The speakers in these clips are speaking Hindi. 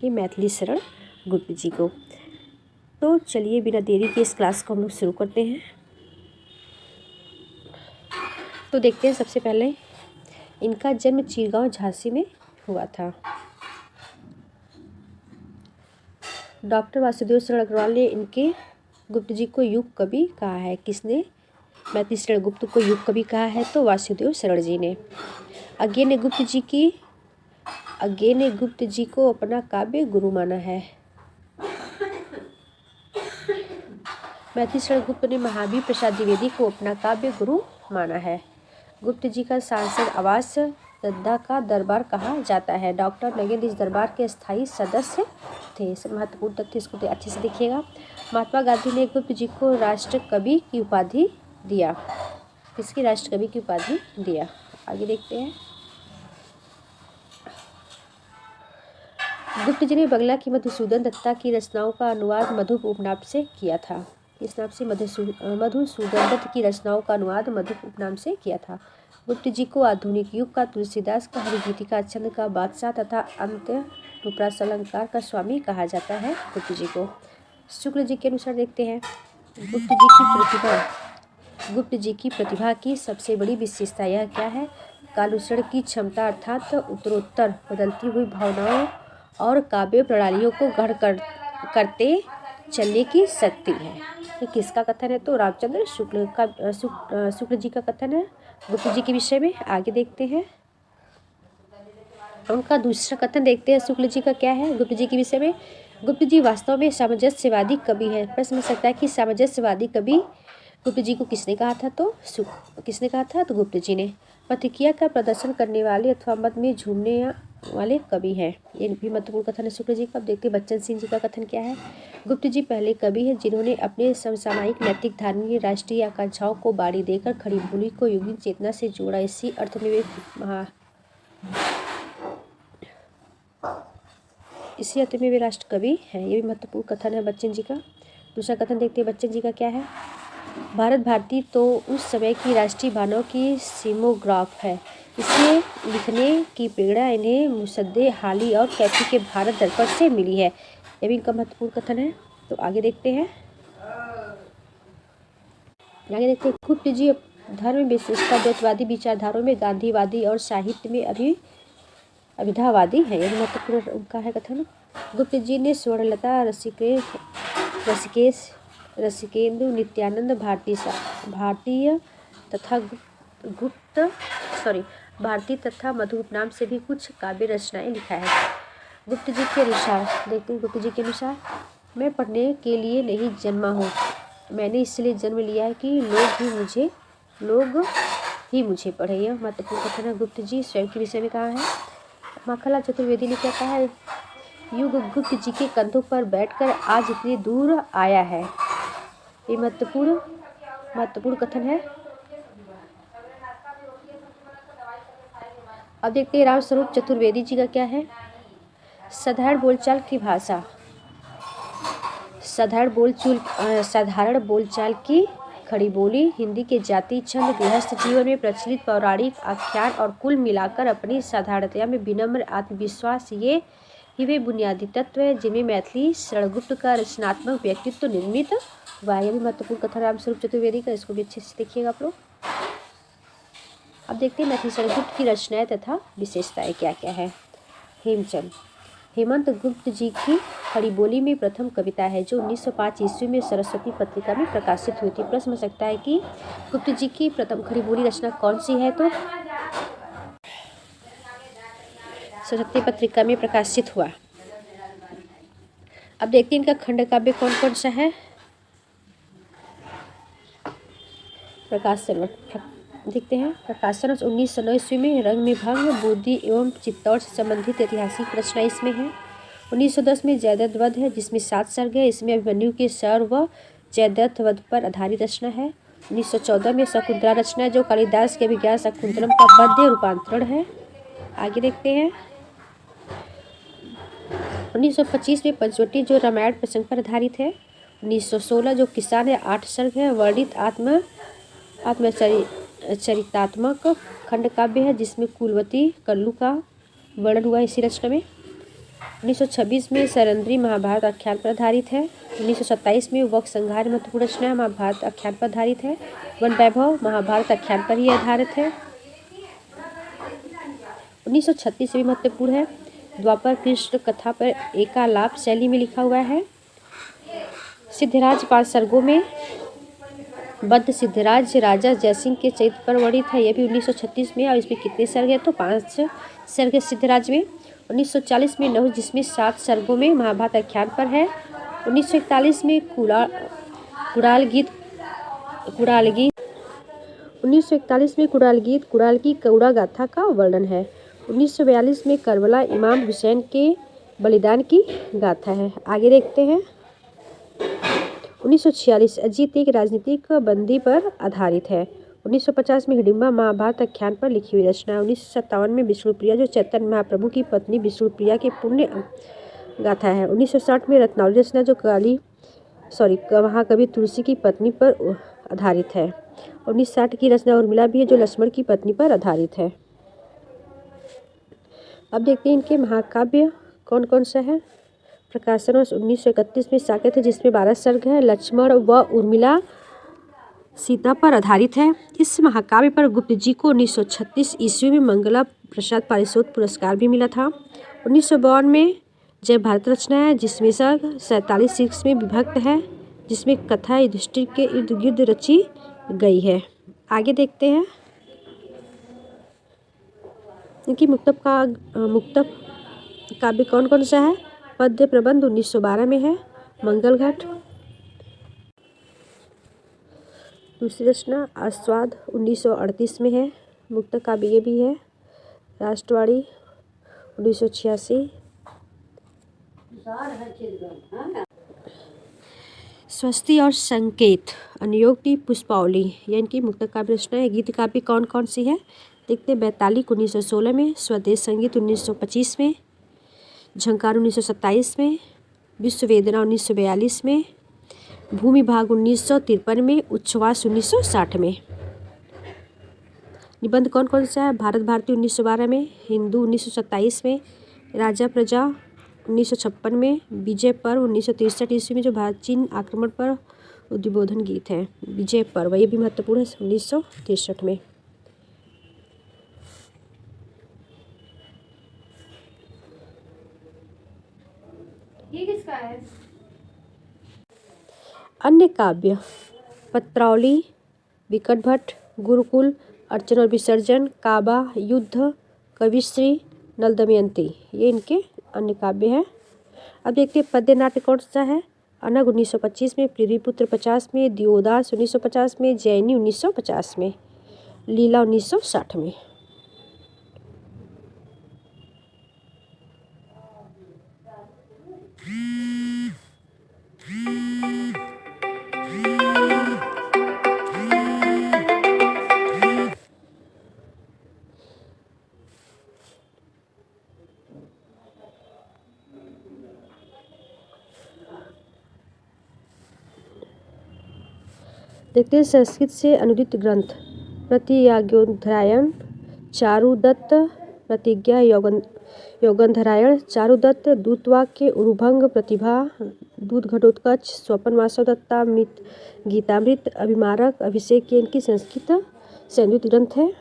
कि मैथिली शरण गुप्त जी को। तो चलिए बिना देरी के इस क्लास को हम लोग शुरू करते हैं। तो देखते हैं सबसे पहले इनका जन्म चिरगांव झांसी में हुआ था। डॉक्टर वासुदेव शरण अग्रवाल ने इनके गुप्त जी को युग कवि कहा है। किसने मैथिली शरण गुप्त को युग कवि कहा है? तो वासुदेव शरण जी ने। अज्ञे ने गुप्त जी को अपना काव्य गुरु माना है। मैथिली शरण गुप्त ने महावीर प्रसाद द्विवेदी को अपना काव्य गुरु माना है। गुप्त जी का सांसद आवास दद्दा का दरबार कहा जाता है। डॉक्टर नगेंद्र इस दरबार के स्थायी सदस्य थे। महत्वपूर्ण तथ्य इसको अच्छे से देखिएगा। महात्मा गांधी ने गुप्त जी को राष्ट्र कवि की उपाधि दिया। किसकी राष्ट्र कवि की उपाधि दिया? आगे देखते हैं। गुप्त जी ने बंगला की मधुसूदन दत्ता की रचनाओं का अनुवाद मधुप उपनाम से किया था। इस नाम से मधुसूदन दत्त की रचनाओं का अनुवाद मधुप उपनाम से किया था। गुप्त जी को आधुनिक युग का तुलसीदास का, हरिगीतिका छंद का बादशाह तथा अंत्यनुप्रास अलंकार का स्वामी कहा जाता है। गुप्त जी को शुक्ल जी के अनुसार देखते हैं। गुप्त जी की प्रतिभा की सबसे बड़ी विशेषता यह क्या है? कालूषण की क्षमता अर्थात उत्तरोत्तर बदलती हुई भावनाओं और काव्य प्रणालियों को गढ़ करते चलने की शक्ति है। ये किसका कथन है? तो रामचंद्र शुक्ल जी का कथन है गुप्त जी के विषय में। आगे देखते हैं उनका दूसरा कथन देखते हैं। शुक्ल जी का क्या है गुप्त जी के विषय में? गुप्त जी वास्तव में सामंजस्यवादी कवि है। प्रश्न हो सकता है कि सामंजस्यवादी कवि गुप्त जी को किसने कहा था? तो किसने कहा था? तो गुप्त जी ने। प्रतिक्रिया का प्रदर्शन करने वाले अथवा मत में झूमने वाले कवि हैं। ये भी महत्वपूर्ण कथन है शुक्ल जी का। अब देखते हैं बच्चन सिंह जी का कथन क्या है। गुप्त जी पहले कवि हैं जिन्होंने अपने समसामयिक नैतिक धार्मिक राष्ट्रीय आकांक्षाओं को बारी देकर खड़ी बोली को युगीन चेतना से जोड़ा। इसी अर्थ में वे राष्ट्र कवि हैं। ये भी महत्वपूर्ण कथन है बच्चन जी का। दूसरा कथन देखते हैं बच्चन जी का क्या है। भारत भारती तो उस समय की राष्ट्रीय भावनाओं की सीमोग्राफ है। इसे लिखने की प्रेरणा इन्हें मुसद्दे हाली और कैफी के भारत दर्पण से मिली है। यह भी इनका महत्वपूर्ण कथन है। तो आगे देखते हैं। गुप्त जी धर्म विशेषता द्वैतवादी विचारधाराओं में गांधीवादी और साहित्य में अभिधावादी है। यह महत्वपूर्ण उनका है कथन। गुप्त जी ने स्वर्णलता रसिकेंदु नित्यानंद भारती तथा मधु उपनाम से भी कुछ काव्य रचनाएं लिखा है। गुप्त जी के अनुसार देखते हैं। गुप्त जी के अनुसार मैं पढ़ने के लिए नहीं जन्मा हूँ, मैंने इसलिए जन्म लिया है कि लोग ही मुझे पढ़े। यह महत्वपूर्ण कथन है गुप्त जी स्वयं के विषय में कहा है। माखनलाल चतुर्वेदी ने क्या कहा है? युग गुप्त जी के कंधों पर बैठकर आज इतनी दूर आया है। ये महत्वपूर्ण कथन है। अब देखते हैं रामस्वरूप चतुर्वेदी जी का क्या है। साधारण बोलचाल की भाषा, साधारण बोलचाल की खड़ी बोली, हिंदी के जाति छंद, गृहस्थ जीवन में प्रचलित पौराणिक आख्यान और कुल मिलाकर अपनी साधारणता में विनम्र आत्मविश्वास, ये ही वे बुनियादी तत्व है जिनमें मैथिली शरण गुप्त का रचनात्मक व्यक्तित्व निर्मित हुआ है। यह भी महत्वपूर्ण कथन रामस्वरूप चतुर्वेदी का। इसको भी अच्छे से देखिएगा आप लोग। अब देखते हैं मैथिली शरण गुप्त की रचनाएं तथा विशेषताएं क्या क्या है। हेमचंद हेमंत गुप्त जी की खड़ी बोली में प्रथम कविता है जो 1905 ईस्वी में सरस्वती पत्रिका में प्रकाशित हुई थी। प्रश्न हो सकता है कि गुप्त जी की प्रथम खड़ी बोली रचना कौन सी है? तो सरस्वती पत्रिका में प्रकाशित हुआ। अब देखते हैं इनका खंड काव्य कौन कौन सा है। प्रकाशन देखते हैं। प्रकाशन 1909 ईस्वी में रंग में भंग, बुद्धि एवं चित्तौड़ से संबंधित ऐतिहासिक रचना इसमें है। 1910 में जयद्रथ वध है जिसमें 7 सर्ग है। इसमें अभिमन्यु के सौर व जयद्रथ वध पर आधारित रचना है। 1914 में शकुंतला रचना है जो कालिदास के अभिज्ञान शकुंतलम का पद्य रूपांतरण है। आगे देखते हैं। 1925 में पंचवटी जो रामायण प्रसंग पर आधारित है। 1916 जो किसान है 8 सर्ग है। वर्णित आत्मचरितात्मक खंड काव्य है जिसमें कुलवती कल्लू का वर्णन हुआ है इसी रचना में। 1926 में सरंद्री महाभारत आख्यान पर आधारित है। 1927 में वक्र संहार महत्वपूर्ण रचना महाभारत आख्यान पर आधारित है। वन वैभव महाभारत आख्यान पर ही आधारित है। 1936 भी महत्वपूर्ण है। द्वापर कृष्ण कथा पर एकालाप शैली में लिखा हुआ है। सिद्धराज 5 सर्गों में बद्ध सिद्धराज राजा जयसिंह के चरित्र पर वर्णित है। यह भी 1936 में। और इसमें कितने सर्ग है तो 5 सर्ग सिद्धराज में। 1940 में नहुष जिसमें 7 सर्गों में महाभारत आख्यान पर है। 1941 में कुड़ाल गीत 1941 में कुड़ाल की कौड़ा गाथा का वर्णन है। 1942 में करबला इमाम हुसैन के बलिदान की गाथा है। आगे देखते हैं। 1946 अजीत एक राजनीतिक बंदी पर आधारित है। 1950 में हिडिंबा महाभारत आख्यान पर लिखी हुई रचना है। 1957 में विष्णुप्रिया जो चैतन्य महाप्रभु की पत्नी विष्णुप्रिया के पुण्य गाथा है। 1960 में रत्नावली रचना जो महाकवि तुलसी की पत्नी पर आधारित है। 1960 की रचना उर्मिला भी है जो लक्ष्मण की पत्नी पर आधारित है। अब देखते हैं इनके महाकाव्य कौन कौन सा है। प्रकाशन 1931 में साकेत है जिसमें 12 सर्ग है। लक्ष्मण व उर्मिला सीता पर आधारित है। इस महाकाव्य पर गुप्त जी को 1936 ईस्वी में मंगला प्रसाद पारितोषिक पुरस्कार भी मिला था। 1952 में जय भारत रचना है जिसमें सर्ग 47 सर्ग में विभक्त है, जिसमें कथा युधिष्ठिर के इर्द गिर्द रची गई है। आगे देखते हैं इनकी मुक्तक काव्य कौन कौन सा है। पद्य प्रबंध 1912 में है। मंगल घाट। दूसरी रचना आस्वाद 1938 में है। मुक्तक काव्य ये भी है। राष्ट्रवाणी 1986। स्वस्ति और संकेत अनुयोक्ति पुष्पावली यह इनकी मुक्तक काव्य रचना है। गीत काव्य कौन कौन सी है देखते हैं। बैतालिक 1916 में। स्वदेश संगीत 1925 में। झंकार 1927 में। विश्व वेदना 1942 में। भूमि भाग 1953 में। उच्छ्वास 1960 में। निबंध कौन कौन सा है। भारत भारती 1912 में। हिंदू 1927 में। राजा प्रजा 1956 में। विजय पर्व 1963 ईस्वी में जो भारत चीन आक्रमण पर उद्बोधन गीत है। विजय पर्व ये भी महत्वपूर्ण है 1963 में। ये किसका है। अन्य काव्य पत्रावली, विकट भट्ट, गुरुकुल, अर्चना और विसर्जन, काबा, युद्ध, कविश्री, नल दमयंती ये इनके अन्य काव्य हैं। अब देखते हैं पद्य नाट्य कौन सा है। अनग 1925 में। पृथ्वीपुत्र 50 में। दियोदास 1950 में। जैनी 1950 में। लीला 1960 में। देखते हैं संस्कृत से अनुदित ग्रंथ। प्रतियाज्ञोद्धरायण, चारुदत्त, प्रतिज्ञा योगंधरायण, चारुदत्त, दूतवाक्य, उरुभंग, प्रतिभा, दूत घटोत्कच, स्वपन वासवदत्ता, गीतामृत, अभिमारक, अभिषेक ये इनकी संस्कृत से अनुदित ग्रंथ है।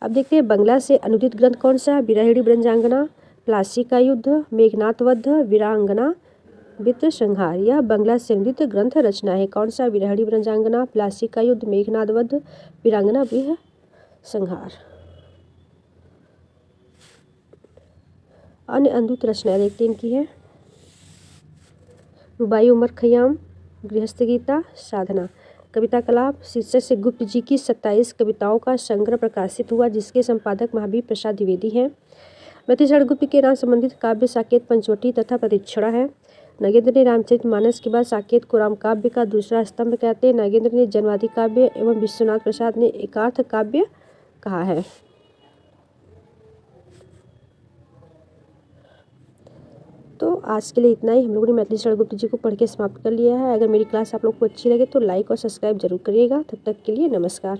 अब देखते हैं बंगला से अनुदित ग्रंथ कौन सा है। विरहिणी ब्रंजांगना, प्लासी का युद्ध, मेघनाथ वध, वीरांगना, वित्र संहार यह बंगला से अनुदित ग्रंथ रचना है। कौन सा। विरहिणी ब्रंजांगना, प्लासी का युद्ध, मेघनाथ वध, वीरांगना, विह संहार। अन्य अनुदित रचनाएं देखते हैं इनकी है। रुबाई उमर खयाम, गृहस्थ गीता, साधना। कविता कलाप शीर्षक से गुप्त जी की 27 कविताओं का संग्रह प्रकाशित हुआ जिसके संपादक महावीर प्रसाद द्विवेदी हैं। मतिशरण गुप्त के नाम संबंधित काव्य साकेत, पंचवटी तथा प्रतीक्षणा है। नगेंद्र ने रामचरितमानस के बाद साकेत को राम काव्य का दूसरा स्तंभ कहते हैं। नागेंद्र ने जनवादी काव्य एवं विश्वनाथ प्रसाद ने एकार्थ काव्य कहा है। तो आज के लिए इतना ही। हम लोगों ने मैथिली गुप्त जी को पढ़ के समाप्त कर लिया है। अगर मेरी क्लास आप लोग को अच्छी लगे तो लाइक और सब्सक्राइब जरूर करिएगा। तब तक के लिए नमस्कार।